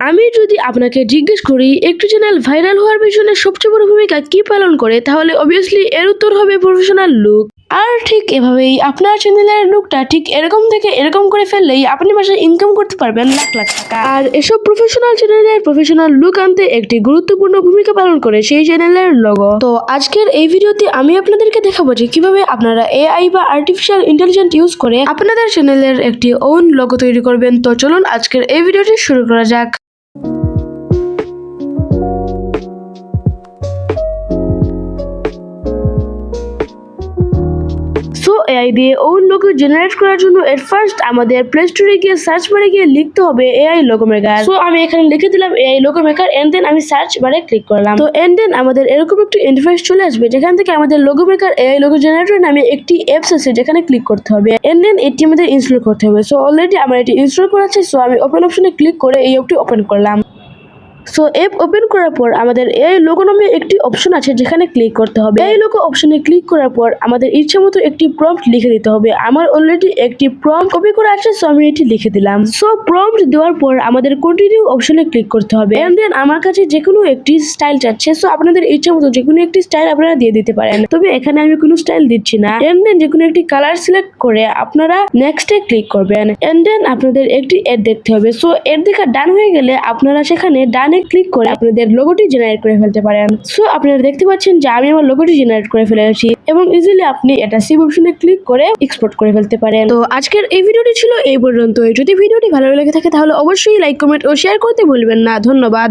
আমি যদি আপনাকে জিজ্ঞেস করি একটি চ্যানেল ভাইরাল হওয়ার পেছনে সবচেয়ে বড় ভূমিকা কি পালন করে, তাহলে অবভিয়াসলি এর উত্তর হবে প্রফেশনাল লুক। আর ঠিক এভাবেই আপনার চ্যানেলের লুকটা ঠিক এরকম থেকে এরকম করে ফেললেই আপনি মাসে ইনকাম করতে পারবেন লাখ লাখ টাকা। আর এসব প্রফেশনাল চ্যানেলের প্রফেশনাল লুক আনতে একটি গুরুত্বপূর্ণ ভূমিকা পালন করে সেই চ্যানেলের লোগো। তো আজকের এই ভিডিওতে আমি আপনাদেরকে দেখাবো যে কিভাবে আপনারা এআই বা আর্টিফিশিয়াল ইন্টেলিজেন্স ইউজ করে আপনাদের চ্যানেলের একটি ওন লোগো তৈরি করবেন। তো চলুন আজকের এই ভিডিওটি শুরু করা যাক। সো এআই দিয়ে ওন লোগো জেনারেট করার জন্য এট ফার্স্ট আমাদের প্লে স্টোরে গিয়ে সার্চ বারে গিয়ে লিখতে হবে এআই লোগো মেকার। সো আমি এখানে লিখে দিলাম AI logo maker and then আমি সার্চ বারে ক্লিক করলাম। তো এন্ড দেন আমাদের এরকম একটি ইন্টারফেস চলে আসবে যেখান থেকে আমাদের logo maker AI logo generator নামে একটি অ্যাপস আছে যেখানে ক্লিক করতে হবে এন্ড দেন এটি আমাদের ইনস্টল করতে হবে। সো অলরেডি আমার এটি ইনস্টল করা আছে। সো আমি ওপেন অপশনে ক্লিক করে এই অ্যাপটি ওপেন করলাম। সো অ্যাপ ওপেন করার পর আমাদের এই লোগো নামে একটি অপশন আছে যেখানে ক্লিক করতে হবে। এই লোগো অপশনে ক্লিক করার পর আমাদের ইচ্ছা মতো একটি প্রম্পট লিখে দিতে হবে। আমার অলরেডি একটি প্রম্পট কপি করা আছে, সো আমি এটি লিখে দিলাম। সো প্রম্পট দেওয়ার পর আমাদের কন্টিনিউ অপশনে ক্লিক করতে হবে এন্ড দেন আমার কাছে যে কোনো একটি স্টাইল চাচ্ছে। সো আপনাদের ইচ্ছা মতো যে কোনো একটি স্টাইল আপনারা দিয়ে দিতে পারেন, তবে এখানে আমি কোনো স্টাইল দিচ্ছি না। এন্ড দেন যে কোনো একটি কালার সিলেক্ট করে আপনারা নেক্সটে ক্লিক করবেন এন্ড দেন আপনাদের একটি এড দেখতে হবে। সো এড দেখা ডান হয়ে গেলে আপনারা সেখানে ডানে ক্লিক করে আপনাদের লোগোটি জেনারেট করে ফেলতে পারেন। সো আপনারা দেখতে পাচ্ছেন যে আমি আমার লোগোটি জেনারেট করে ফেলেছি এবং ইজিলি আপনি এটা সেভ অপশনে ক্লিক করে এক্সপোর্ট করে ফেলতে পারেন। তো আজকের এই ভিডিওটি ছিল এই পর্যন্ত। যদি ভিডিওটি ভালো লেগে থাকে তাহলে অবশ্যই লাইক, কমেন্ট ও শেয়ার করতে ভুলবেন না। ধন্যবাদ।